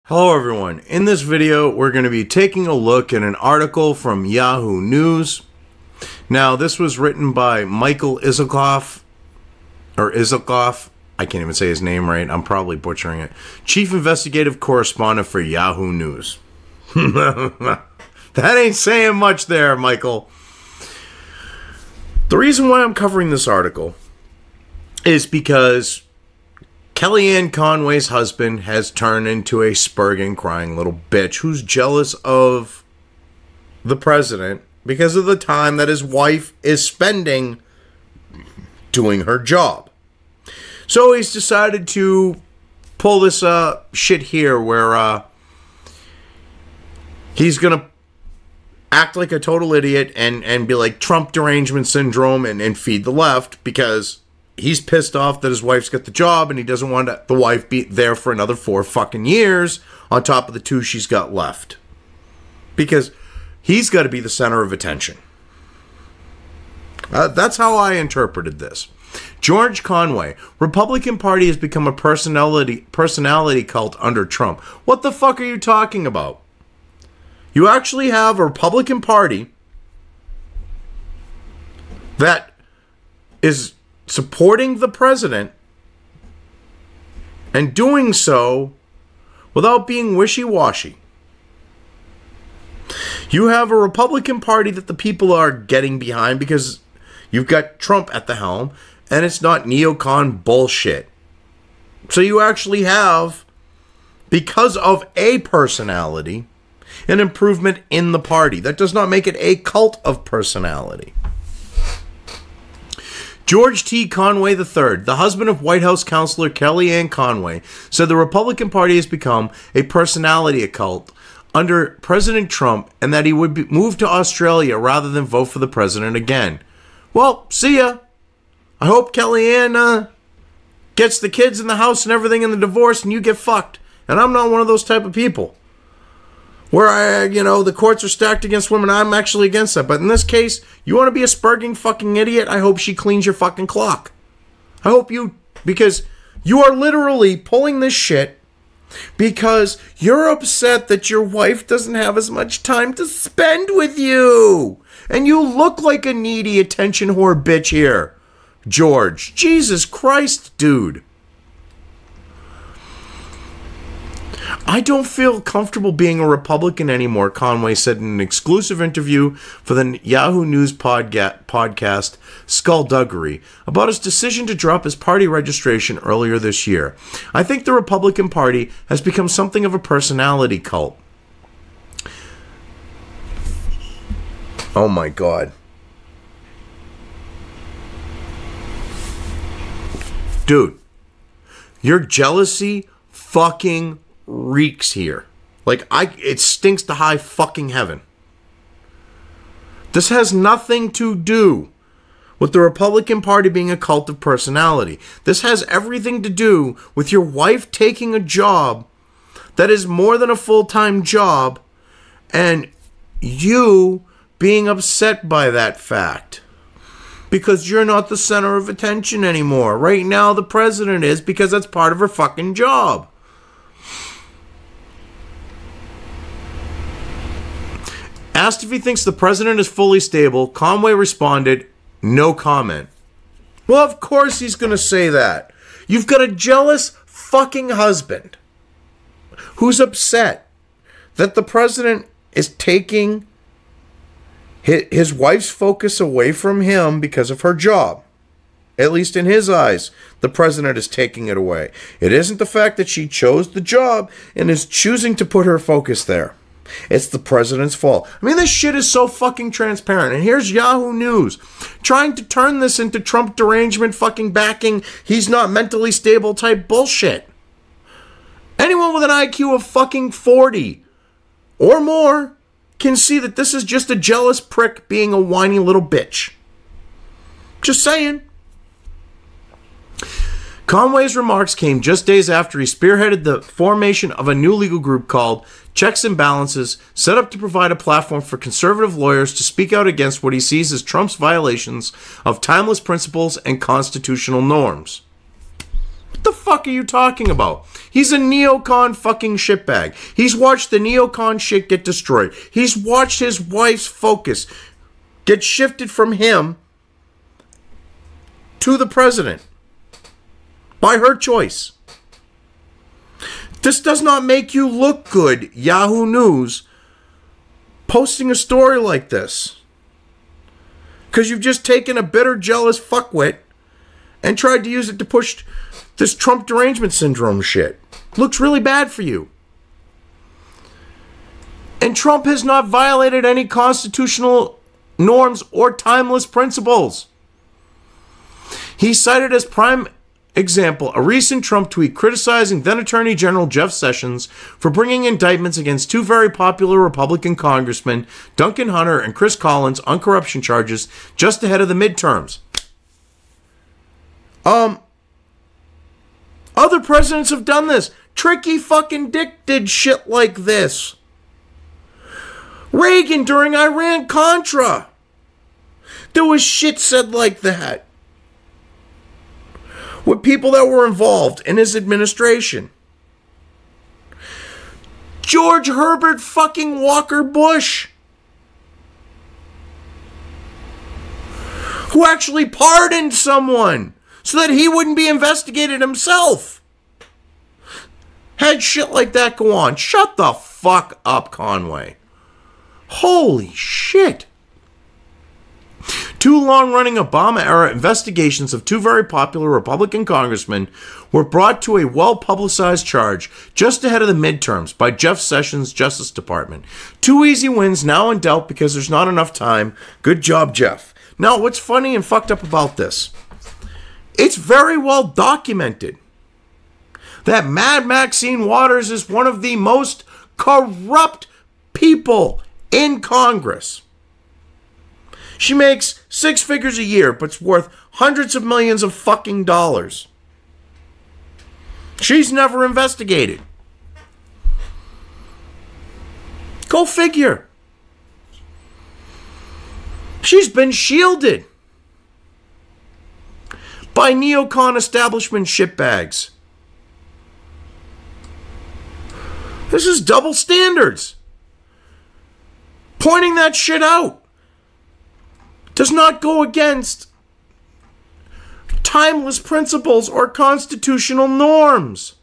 Hello everyone, in this video we're going to be taking a look at an article from Yahoo News. Now this was written by Michael Isikoff, I can't even say his name right, I'm probably butchering it. Chief Investigative Correspondent for Yahoo News. That ain't saying much there, Michael. The reason why I'm covering this article is because Kellyanne Conway's husband has turned into a spurging, crying little bitch who's jealous of the president because of the time that his wife is spending doing her job. So he's decided to pull this shit here where he's going to act like a total idiot and be like Trump derangement syndrome and feed the left because he's pissed off that his wife's got the job and he doesn't want the wife be there for another 4 fucking years on top of the 2 she's got left. Because he's got to be the center of attention. That's how I interpreted this. George Conway. Republican Party has become a personality cult under Trump. What the fuck are you talking about? You actually have a Republican Party that is supporting the president and doing so without being wishy-washy. You have a Republican Party that the people are getting behind because you've got Trump at the helm and it's not neocon bullshit. So you actually have, because of a personality, an improvement in the party. That does not make it a cult of personality. George T. Conway III, the husband of White House counselor Kellyanne Conway, said the Republican Party has become a personality cult under President Trump and that he would move to Australia rather than vote for the president again. Well, see ya. I hope Kellyanne gets the kids in the house and everything in the divorce and you get fucked. And I'm not one of those type of people where the courts are stacked against women. I'm actually against that. But in this case, you want to be a spurging fucking idiot? I hope she cleans your fucking clock. I hope you, because you are literally pulling this shit because you're upset that your wife doesn't have as much time to spend with you. And you look like a needy attention whore bitch here, George. Jesus Christ, dude. I don't feel comfortable being a Republican anymore, Conway said in an exclusive interview for the Yahoo News podcast Skullduggery about his decision to drop his party registration earlier this year. I think the Republican Party has become something of a personality cult. Oh my God. Dude, your jealousy fucking reeks here. Like, it stinks to high fucking heaven. This has nothing to do with the Republican Party being a cult of personality. This has everything to do with your wife taking a job that is more than a full-time job and you being upset by that fact. Because you're not the center of attention anymore. Right now, the president is, because that's part of her fucking job. Asked if he thinks the president is fully stable, Conway responded, no comment. Well, of course he's going to say that. You've got a jealous fucking husband who's upset that the president is taking his wife's focus away from him because of her job. At least in his eyes, the president is taking it away. It isn't the fact that she chose the job and is choosing to put her focus there. It's the president's fault. I mean, this shit is so fucking transparent. And here's Yahoo News trying to turn this into Trump derangement fucking backing, he's not mentally stable type bullshit. Anyone with an IQ of fucking 40 or more can see that this is just a jealous prick being a whiny little bitch. Just saying. Conway's remarks came just days after he spearheaded the formation of a new legal group called Checks and Balances, set up to provide a platform for conservative lawyers to speak out against what he sees as Trump's violations of timeless principles and constitutional norms. What the fuck are you talking about? He's a neocon fucking shitbag. He's watched the neocon shit get destroyed. He's watched his wife's focus get shifted from him to the president by her choice. This does not make you look good, Yahoo News, posting a story like this. Because you've just taken a bitter, jealous fuckwit and tried to use it to push this Trump derangement syndrome shit. Looks really bad for you. And Trump has not violated any constitutional norms or timeless principles. He cited as prime example a recent Trump tweet criticizing then Attorney General Jeff Sessions for bringing indictments against two very popular Republican congressmen, Duncan Hunter and Chris Collins, on corruption charges just ahead of the midterms. Other presidents have done this. Tricky fucking Dick did shit like this. Reagan during Iran-Contra. There was shit said like that with people that were involved in his administration. George Herbert fucking Walker Bush, who actually pardoned someone so that he wouldn't be investigated himself, had shit like that go on. Shut the fuck up, Conway. Holy shit. Two long-running Obama-era investigations of two very popular Republican congressmen were brought to a well-publicized charge just ahead of the midterms by Jeff Sessions' Justice Department. Two easy wins now in doubt because there's not enough time. Good job, Jeff. Now, what's funny and fucked up about this? It's very well documented that Mad Maxine Waters is one of the most corrupt people in Congress. She makes 6 figures a year, but's worth hundreds of millions of fucking dollars. She's never investigated. Go figure. She's been shielded by neocon establishment shitbags. This is double standards. Pointing that shit out does not go against timeless principles or constitutional norms.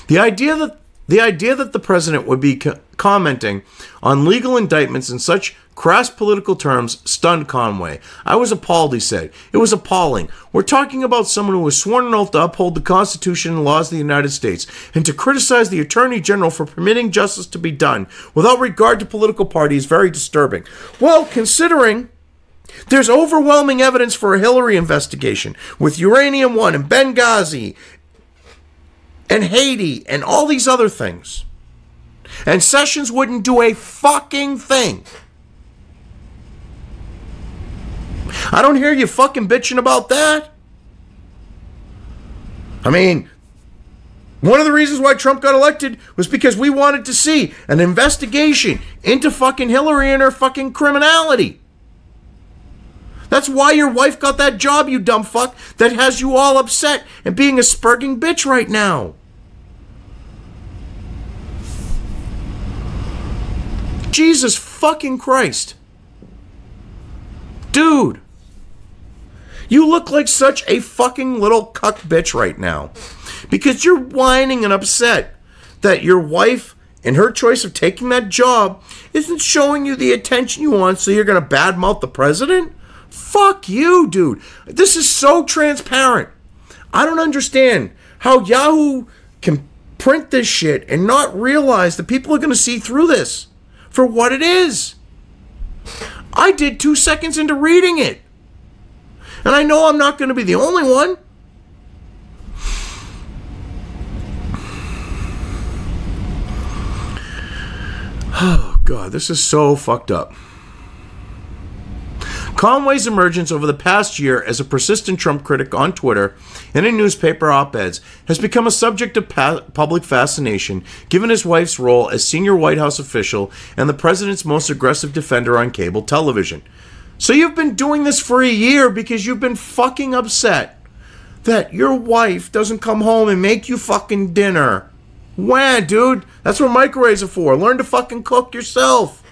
The idea that the president would be commenting on legal indictments in such crass political terms stunned Conway. I was appalled, he said. It was appalling. We're talking about someone who was sworn an oath to uphold the Constitution and laws of the United States, and to criticize the Attorney General for permitting justice to be done without regard to political party is very disturbing. Well, considering there's overwhelming evidence for a Hillary investigation with Uranium One and Benghazi and Haiti and all these other things, and Sessions wouldn't do a fucking thing. I don't hear you fucking bitching about that. I mean, one of the reasons why Trump got elected was because we wanted to see an investigation into fucking Hillary and her fucking criminality. That's why your wife got that job, you dumb fuck, that has you all upset and being a spurging bitch right now. Jesus fucking Christ. Dude, you look like such a fucking little cuck bitch right now because you're whining and upset that your wife and her choice of taking that job isn't showing you the attention you want, so you're going to badmouth the president? Fuck you, dude. This is so transparent. I don't understand how Yahoo can print this shit and not realize that people are going to see through this for what it is. I did 2 seconds into reading it. And I know I'm not going to be the only one. Oh, God, this is so fucked up. Conway's emergence over the past year as a persistent Trump critic on Twitter and in newspaper op-eds has become a subject of public fascination, given his wife's role as senior White House official and the president's most aggressive defender on cable television. So you've been doing this for a year because you've been fucking upset that your wife doesn't come home and make you fucking dinner. When, dude? That's what microwaves are for. Learn to fucking cook yourself.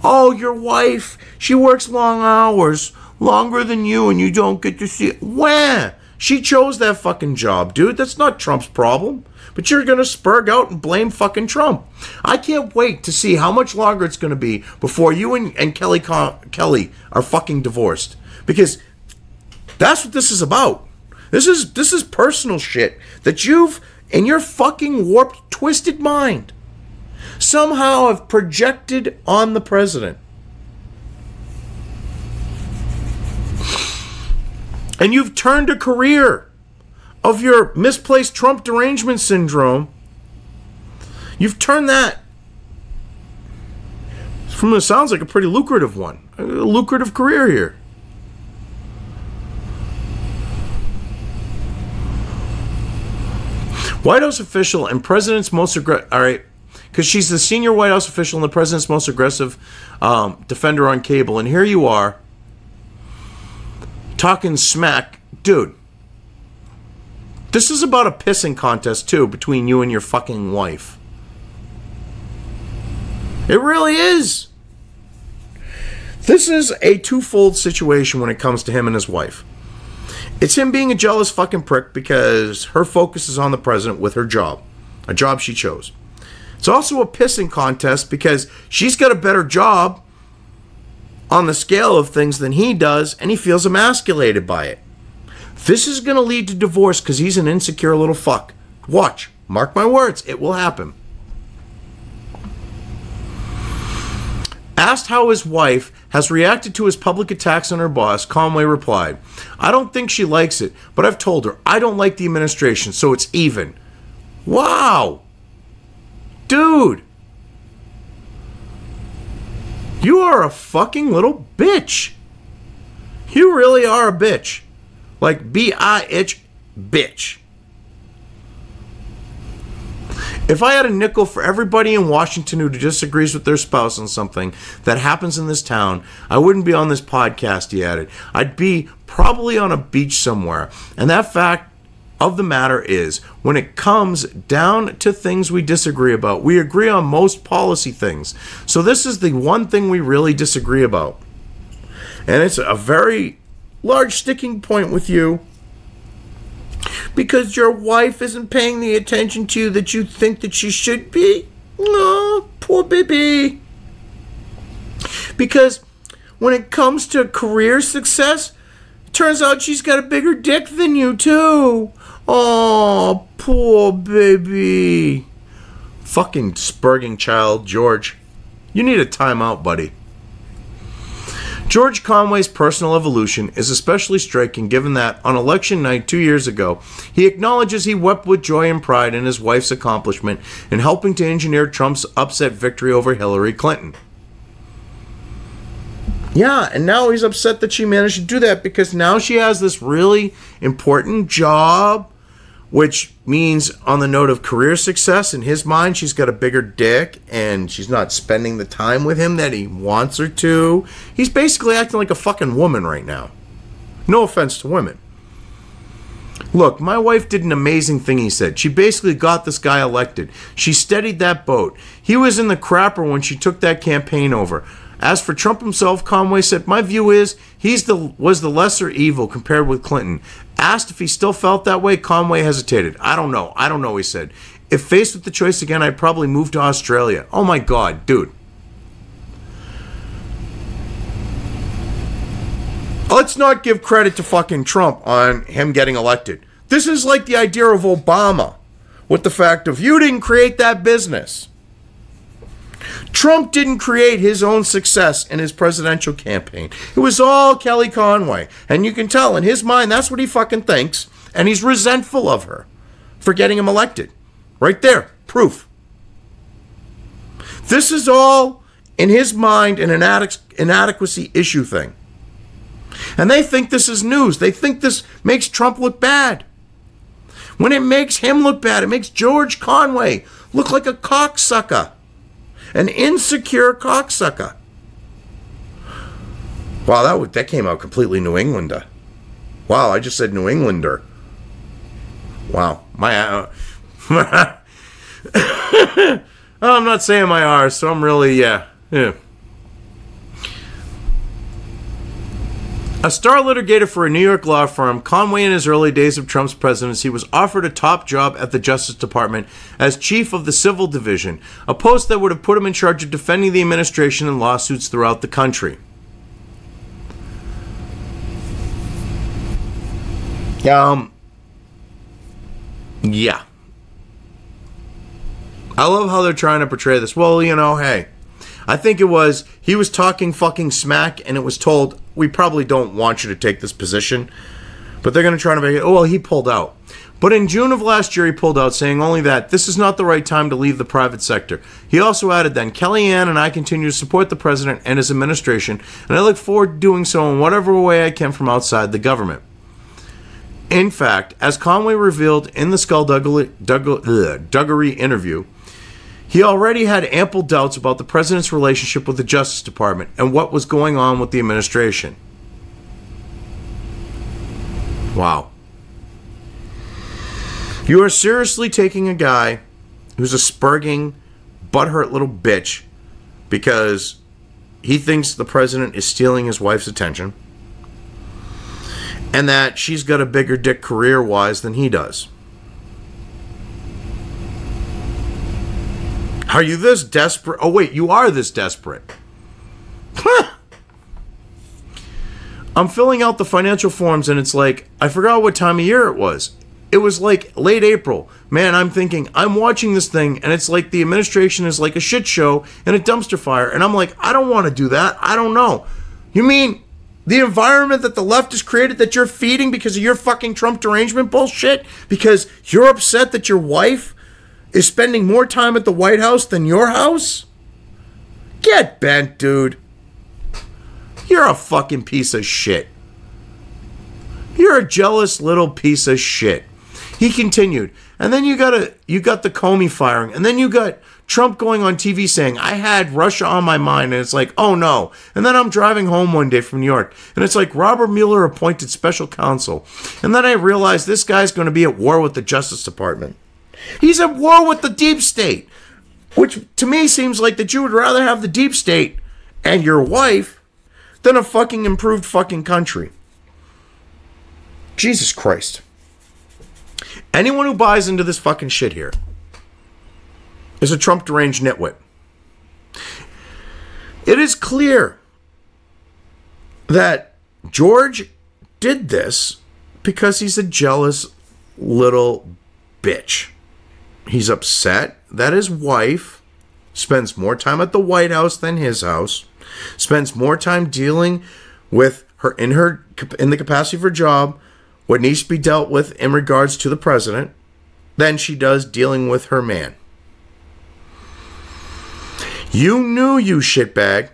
Oh, your wife, she works long hours, longer than you, and you don't get to see it. When? She chose that fucking job, dude. That's not Trump's problem. But you're going to spurg out and blame fucking Trump. I can't wait to see how much longer it's going to be before you and Kelly are fucking divorced. Because that's what this is about. This is personal shit that you've, in your fucking warped, twisted mind, somehow have projected on the president. And you've turned a career of your misplaced Trump derangement syndrome. You've turned that from what sounds like a pretty lucrative one. A lucrative career here. White House official and president's most aggressive... All right. Because she's the senior White House official and the president's most aggressive defender on cable. And here you are talking smack. Dude. This is about a pissing contest, too, between you and your fucking wife. It really is. This is a twofold situation when it comes to him and his wife. It's him being a jealous fucking prick because her focus is on the president with her job. A job she chose. It's also a pissing contest because she's got a better job on the scale of things than he does, and he feels emasculated by it. This is going to lead to divorce because he's an insecure little fuck. Watch. Mark my words. It will happen. Asked how his wife has reacted to his public attacks on her boss, Conway replied, "I don't think she likes it, but I've told her I don't like the administration, so it's even." Wow. Dude. You are a fucking little bitch. You really are a bitch. Like B-I-H, bitch. If I had a nickel for everybody in Washington who disagrees with their spouse on something that happens in this town, I wouldn't be on this podcast, he added. I'd be probably on a beach somewhere. And that fact of the matter is, when it comes down to things we disagree about, we agree on most policy things. So this is the one thing we really disagree about. And it's a very large sticking point with you because your wife isn't paying the attention to you that you think that she should be. Oh, poor baby. Because when it comes to career success, it turns out she's got a bigger dick than you too. Oh, poor baby. Fucking spurging child, George. You need a timeout, buddy. George Conway's personal evolution is especially striking given that, on election night 2 years ago, he acknowledges he wept with joy and pride in his wife's accomplishment in helping to engineer Trump's upset victory over Hillary Clinton. Yeah, and now he's upset that she managed to do that because now she has this really important job, which means, on the note of career success, in his mind, she's got a bigger dick, and she's not spending the time with him that he wants her to. He's basically acting like a fucking woman right now. No offense to women. Look, my wife did an amazing thing, he said. She basically got this guy elected. She steadied that boat. He was in the crapper when she took that campaign over. As for Trump himself, Conway said, my view is was the lesser evil compared with Clinton. Asked if he still felt that way, Conway hesitated. I don't know, he said. If faced with the choice again, I'd probably move to Australia. Oh my God, dude. Let's not give credit to fucking Trump on him getting elected. This is like the idea of Obama with the fact of, you didn't create that business. Trump didn't create his own success in his presidential campaign. It was all Kellyanne Conway. And you can tell in his mind that's what he fucking thinks. And he's resentful of her for getting him elected. Right there. Proof. This is all in his mind an inadequacy issue thing. And they think this is news. They think this makes Trump look bad. When it makes him look bad, it makes George Conway look like a cocksucker. An insecure cocksucker. Wow, that came out completely New Englander. Wow, I just said New Englander. Wow. I'm not saying my R, so I'm really, yeah. A star litigator for a New York law firm, Conway in his early days of Trump's presidency was offered a top job at the Justice Department as chief of the Civil Division, a post that would have put him in charge of defending the administration in lawsuits throughout the country. Yeah. I love how they're trying to portray this. Well, you know, hey, I think he was talking fucking smack, and it was told, we probably don't want you to take this position, but they're going to try to make it, oh, well, he pulled out. But in June of last year, he pulled out, saying only that this is not the right time to leave the private sector. He also added then, Kellyanne and I continue to support the president and his administration, and I look forward to doing so in whatever way I can from outside the government. In fact, as Conway revealed in the Skullduggery interview, he already had ample doubts about the president's relationship with the Justice Department and what was going on with the administration. Wow. You are seriously taking a guy who's a spurging, butthurt little bitch because he thinks the president is stealing his wife's attention and that she's got a bigger dick career-wise than he does. Are you this desperate? Oh, wait, you are this desperate. I'm filling out the financial forms, and it's like, I forgot what time of year it was. It was like late April. Man, I'm thinking, I'm watching this thing, and it's like the administration is like a shit show and a dumpster fire. And I'm like, I don't want to do that. I don't know. You mean the environment that the left has created that you're feeding because of your fucking Trump derangement bullshit? Because you're upset that your wife is spending more time at the White House than your house? Get bent, dude. You're a fucking piece of shit. You're a jealous little piece of shit. He continued, and then you got the Comey firing, and then you got Trump going on TV saying, I had Russia on my mind, and it's like, oh no. And then I'm driving home one day from New York, and it's like Robert Mueller appointed special counsel. And then I realized this guy's going to be at war with the Justice Department. He's at war with the deep state, which to me seems like that you would rather have the deep state and your wife than a fucking improved fucking country. Jesus Christ. Anyone who buys into this fucking shit here is a Trump deranged nitwit. It is clear that George did this because he's a jealous little bitch. He's upset that his wife spends more time at the White House than his house, spends more time dealing with her in the capacity of her job, what needs to be dealt with in regards to the president, than she does dealing with her man. You knew, you shitbag,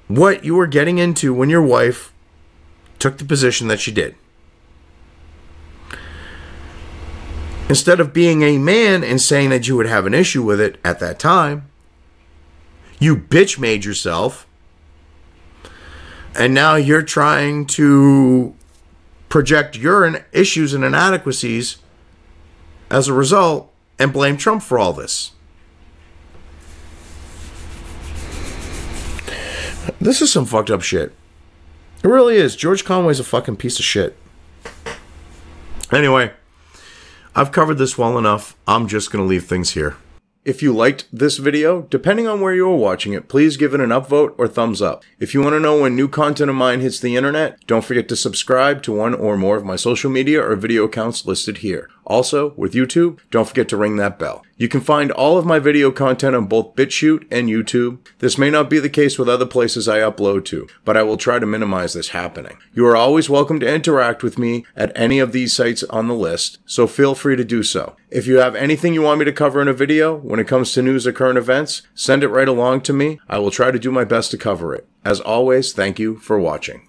what you were getting into when your wife took the position that she did. Instead of being a man and saying that you would have an issue with it at that time, you bitch made yourself, and now you're trying to project your issues and inadequacies as a result and blame Trump for all this. This is some fucked up shit. It really is. George Conway's a fucking piece of shit. Anyway, I've covered this well enough. I'm just going to leave things here. If you liked this video, depending on where you are watching it, please give it an upvote or thumbs up. If you want to know when new content of mine hits the internet, don't forget to subscribe to one or more of my social media or video accounts listed here. Also, with YouTube, don't forget to ring that bell. You can find all of my video content on both BitChute and YouTube. This may not be the case with other places I upload to, but I will try to minimize this happening. You are always welcome to interact with me at any of these sites on the list, so feel free to do so. If you have anything you want me to cover in a video, when it comes to news or current events, send it right along to me. I will try to do my best to cover it. As always, thank you for watching.